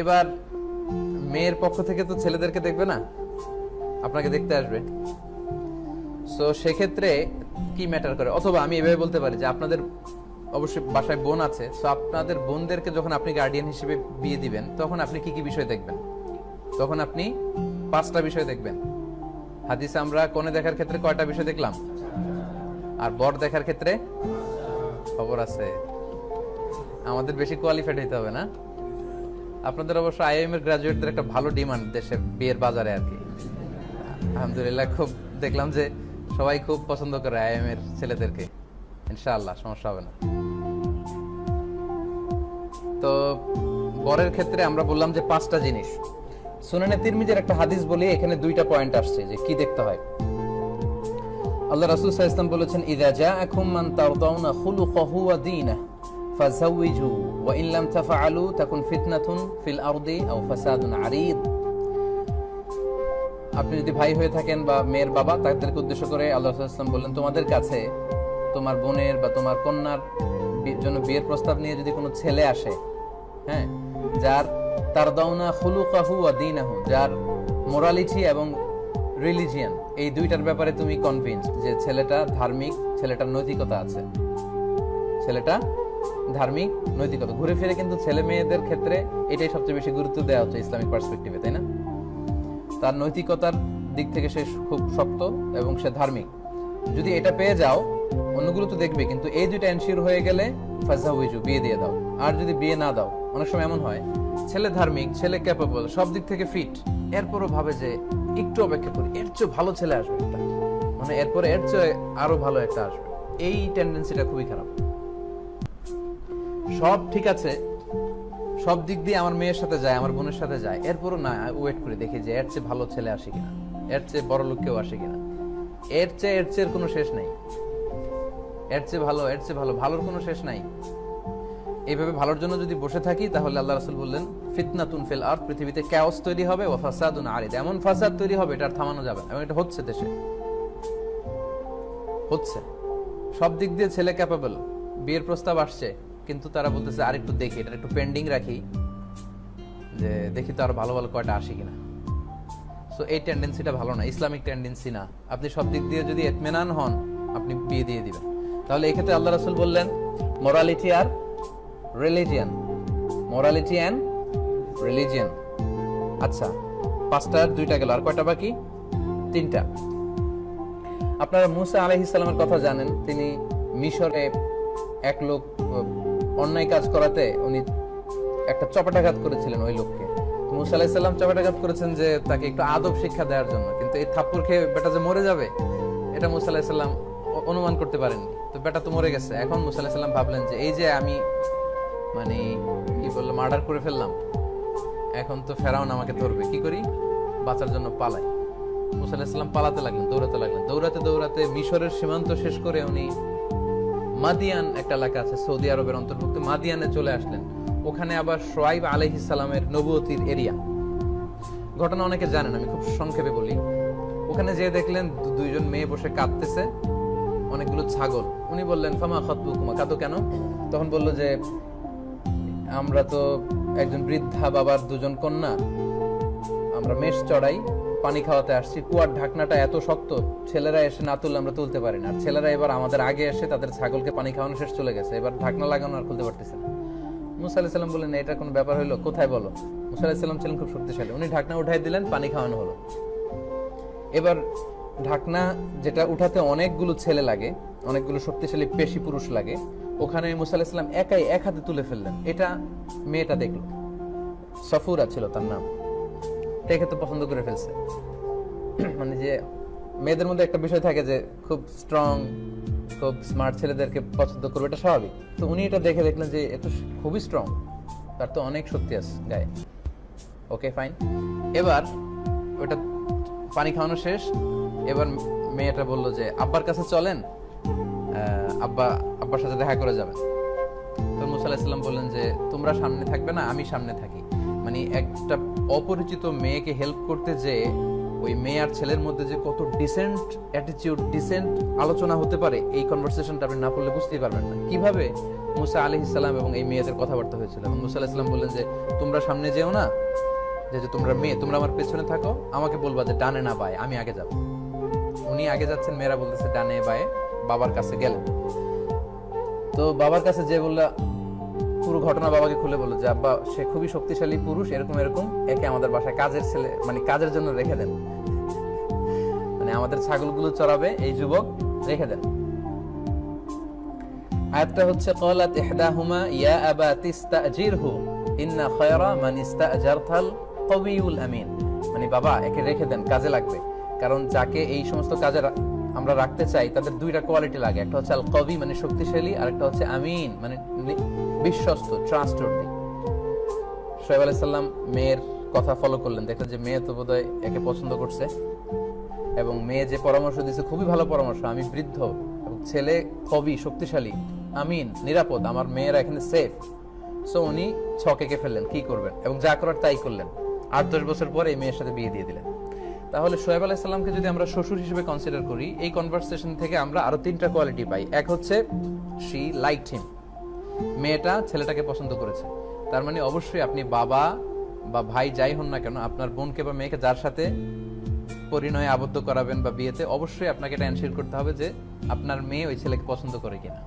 এবার মেয়ের পক্ষ থেকে তো ছেলেদেরকে দেখবে না, আপনাকে দেখতে আসবে। সো সেক্ষেত্রে কি ম্যাটার করে, অথবা আমি এভাবে বলতে পারি যে আপনাদের অবশ্যই বাসায় বোন আছে, সো আপনাদের বোনদেরকে যখন আপনি গার্ডিয়ান হিসেবে বিয়ে দিবেন তখন আপনি কি কি বিষয় দেখবেন? তখন আপনি 5টা বিষয় দেখবেন। হাদিসে আমরা কনে দেখার ক্ষেত্রে কয়টা বিষয় দেখলাম? আর বর দেখার ক্ষেত্রে খবর আছে। আমাদের বেশি কোয়ালিফাইড হইতে হবে না? আপনাদের অবশ্য আইএম এর গ্রাজুয়েটদের একটা ভালো ডিমান্ড দেশে বিয়ের বাজারে আর কি। আলহামদুলিল্লাহ খুব দেখলাম যে সবাই খুব পছন্দ করে আইএম এর ছেলেদেরকে। ইনশাআল্লাহ সমস্যা হবে না। তো বরের ক্ষেত্রে আমরা বললাম যে 5টা জিনিস। সুনানে তিরমিজির একটা হাদিস বলি, এখানে 2টা পয়েন্ট আসছে যে কি দেখতে হয়। আল্লাহ রাসূল সাল্লাল্লাহু আলাইহি ওয়াসাল্লাম বলেছেন, ইযা জাআকুম মান তারদাউনা খুলুকাহু ওয়া দীনাহু ফাযাওবিজু ওয়া ইন লাম তাফআলু তাকুন ফিতনাতুন ফিল আরদি আও ফাসাদুন আরীদ। আপনি যদি ভাই হয়ে থাকেন বা মেয়ের বাবা, তাদেরকে উদ্দেশ্য করে আল্লাহ রাসূল সাল্লাল্লাহু আলাইহি ওয়াসাল্লাম বললেন, তোমাদের কাছে তোমার বোনের বা তোমার কন্যার জন্য বিয়ের প্রস্তাব নিয়ে যদি কোনো ছেলে আসে, হ্যাঁ, যার তারদাউনা খুলুকাহু ওয়া দীনাহু, যার মোরালিটি এবং রিলিজিয়ান এই 2টার ব্যাপারে তুমি কনভিন্সড যে ছেলেটা ধার্মিক, ছেলেটার নৈতিকতা আছে, ছেলেটা ধার্মিক নৈতিকতা। ঘুরে ফিরে কিন্তু ছেলে মেয়েদের ক্ষেত্রে এটাই সবচেয়ে বেশি গুরুত্ব দেওয়া হচ্ছে ইসলামিক পার্সপেক্টিভে, তাই না? তার নৈতিকতার দিক থেকে সে খুব শক্ত এবং সে ধার্মিক। যদি এটা পেয়ে যাও, অন্যগুলো তো দেখবে, কিন্তু এই 2টা এনশিওর হয়ে গেলে ফাযাওবিজু, বিয়ে দিয়ে দাও। আর যদি বিয়ে না দাও, অনেক সময় এমন হয় ছেলে ধার্মিক, ছেলে ক্যাপেবল, সব দিক থেকে ফিট, এরপরও ভাবে যে একটু অপেক্ষা করি, এর চেয়ে ভালো ছেলে আসবে একটা, মানে এরপরে এর চেয়ে আরো ভালো একটা আসবে। এই টেন্ডেন্সিটা খুবই খারাপ। সব ঠিক আছে, সব দিক দিয়ে আমার মেয়ের সাথে যায়, আমার বোনের সাথে যায়, এরপরও না, ওয়েট করে দেখি যে এর চেয়ে ভালো ছেলে আসে কিনা, এর চেয়ে বড় লোক কেউ আসে কিনা, এর চেয়ে কোনো শেষ নাই, এর চেয়ে ভালো, এর চেয়ে ভালো, ভালোর কোনো শেষ নাই। এইভাবে ভালোর জন্য যদি বসে থাকি, তাহলে আল্লাহ রাসূল বললেন, ফিতনাতুন ফিল আরদ, পৃথিবীতে ক্যাওস তৈরি হবে, ওয়া ফাসাদুন আরিদ, এমন ফাসাদ তৈরি হবে এটা আর থামানো যাবে না। এবং এটা হচ্ছে, দেশে হচ্ছে। সব দিক দিয়ে ছেলে ক্যাপেবল, বিয়ের প্রস্তাব আসছে, কিন্তু তারা বলতেছে আর একটু দেখি, এটা একটু পেন্ডিং রাখি, যে দেখি তো আর ভালো ভালো কয়টা আসে কিনা। সো এই টেন্ডেন্সিটা ভালো না, ইসলামিক টেন্ডেন্সি না। আপনি সব দিক দিয়ে যদি ইতমিনান হন, আপনি বিয়ে দিয়ে দিবেন। তাহলে এই ক্ষেত্রে আল্লাহ রাসূল বললেন মোরালিটি আর রিলিজিয়ান, মোরালিটি এন্ড রিলিজিয়ান। আচ্ছা, 5টার 2টা গেল, আর কয়টা বাকি? 3টা। আপনারা মুসা আলাইহিস সালামের কথা জানেন। তিনি মিশরে এক লোক অন্যায় কাজ করাতে উনি একটা চপাটাঘাত করেছিলেন ওই লোককে। মুসা আলাইহিস সালাম চপাটাঘাত করেছেন যে তাকে একটু আদব শিক্ষা দেওয়ার জন্য, কিন্তু এই থাপ্পড় খেয়ে বেটা যে মরে যাবে এটা মুসা আলাইহিস সালাম অনুমান করতে পারেননি। তো বেটা তো মরে গেছে। এখন মুসা আলাইহিস সালাম ভাবলেন যে এই যে আমি মানে কি বললাম, মার্ডার করে ফেললাম, এখন তো ফেরাউন আমাকে ধরবে, কি করি, বাঁচার জন্য পালাই। মুসা আলাইহিস সালাম পালাতে লাগলেন, দৌড়াতে লাগলেন। দৌড়াতে দৌড়াতে মিশরের সীমান্ত শেষ করে উনি মাদিয়ান একটা এলাকা আছে সৌদি আরবের অন্তর্ভুক্ত, মাদিয়ানে চলে আসলেন। ওখানে আবার শুআইব আলাইহিস সালামের নবুয়তির এরিয়া। ঘটনা অনেকে জানেন, আমি খুব সংক্ষেপে বলি। ওখানে যেয়ে দেখলেন 2জন মেয়ে বসে কাঁদতেছে, অনেকগুলো ছাগল। উনি বললেন, ফামা খাতবুকুমা, কাঁদো কেন? তখন বললো যে আমরা তো একজন বৃদ্ধা বাবার 2জন কন্যা, আমরা মেষ চড়াই, পানি খাওয়াতে আসছি, কুয়ার ঢাকনাটা এত শক্ত, ছেলেরা এসে না তুললে আমরা তুলতে পারি না। আর ছেলেরা এবার আমাদের আগে এসে তাদের ছাগলকে পানি খাওয়ানো শেষ, চলে গেছে, এবার ঢাকনা লাগানো আর খুলতে পারতেছে না। মুসা আলাইহিস সালাম বললেন, এটা কোনো ব্যাপার হলো? কোথায় বলো। মুসা আলাইহিস সালাম ছিলেন খুব শক্তিশালী, উনি ঢাকনা উঠাই দিলেন, পানি খাওয়ানো হলো। এবার ঢাকনা যেটা উঠাতে অনেকগুলো ছেলে লাগে, অনেকগুলো শক্তিশালী পেশি পুরুষ লাগে, ওখানে মুসা আলাইহিস সালাম একাই এক হাতে তুলে ফেললেন। এটা মেয়েটা দেখলো, সফুরা ছিল তার নাম, দেখে তো পছন্দ করে ফেলছে। মানে যে মেয়েদের মধ্যে একটা বিষয় থাকে যে খুব স্ট্রং, খুব স্মার্ট ছেলেদেরকে পছন্দ করবে, এটা স্বাভাবিক। তো উনি এটা দেখে দেখলেন যে এত খুবই স্ট্রং, তার তো অনেক শক্তি আছে গায়ে। ওকে ফাইন, এবার ওটা পানি খাওয়ানো শেষ। এবার মেয়েটা বললো যে আব্বার কাছে চলেন, আব্বার সাথে দেখা করে যাবেন। তো মুসা আলাইহিস সালাম বললেন যে তোমরা সামনে থাকবে না, আমি সামনে থাকি। মানে একটা অপরিচিত মেয়েকে হেল্প করতে যে ওই মেয়ে আর ছেলের মধ্যে যে কত ডিসেন্ট অ্যাটিটিউড, ডিসেন্ট আলোচনা হতে পারে, এই কনভারসেশনটা আপনি না পড়লে বুঝতেই পারবেন না কিভাবে মুসা আলাইহিস সালাম এবং এই মেয়েদের কথাবার্তা হয়েছিল। এবং মুসা আলাইহিস সালাম বললেন যে তোমরা সামনে যেও না, যে তোমরা মেয়ে, তোমরা আমার পেছনে থাকো, আমাকে বলবা যে ডানে না বায়ে, আমি আগে যাব। উনি আগে যাচ্ছেন, মেয়েরা বলতেছে ডানে বায়ে, বাবার কাছে গেলেন। তো বাবার কাছে যে বললা পুরো ঘটনা বাবাকে খুলে বললো যে আব্বা সে খুবই শক্তিশালী পুরুষ, এরকম এরকম, একে আমাদের বাসায় কাজের ছেলে, মানে কাজের জন্য রেখে দেন, মানে আমাদের ছাগলগুলো চড়াবে এই যুবক, রেখে দেন। আয়াতটা হচ্ছে ক্বালাত ইহদাহুমা ইয়া আবা তিস্তাজিরহু ইন্না খায়রা মান ইস্তাজারতাল কওয়িউল আমিন, মানে বাবা একে রেখে দেন, কাজে লাগবে। কারণ যাকে এই সমস্ত কাজে আমরা রাখতে চাই তাদের দুইটা কোয়ালিটি লাগে, একটা হচ্ছে আল কওয়ি মানে শক্তিশালী, আর একটা হচ্ছে আমিন মানে বিশ্বস্ত, ট্রাস্টওয়ার্দি। শোয়েব আলাইহিস সালাম মেয়ের কথা ফলো করলেন, দেখলেন যে মেয়ে তো বোধহয় একে পছন্দ করছে, এবং মেয়ে যে পরামর্শ দিয়েছে খুবই ভালো পরামর্শ, আমি বৃদ্ধ এবং ছেলে কবি শক্তিশালী, আমিন নিরাপদ, আমার মেয়েরা এখানে সেফ। সো উনি ছকে ফেললেন কি করবেন, এবং যা করার তাই করলেন। 8-10 বছর পরে এই মেয়ের সাথে বিয়ে দিয়ে দিলেন। তাহলে শোয়েব আলাইহিস সালামকে যদি আমরা শ্বশুর হিসেবে কনসিডার করি, এই কনভারসেশন থেকে আমরা আরো 3টা কোয়ালিটি পাই। এক হচ্ছে শি লাইকড হিম, মেয়েটা ছেলেটাকে পছন্দ করেছে। তার মানে অবশ্যই আপনি বাবা বা ভাই যাই হন না কেন, আপনার বোনকে বা মেয়েকে যার সাথে পরিণয়ে আবদ্ধ করাবেন বা বিয়েতে, অবশ্যই আপনাকে এটা এনশিওর করতে হবে যে আপনার মেয়ে ওই ছেলেকে পছন্দ করে কিনা।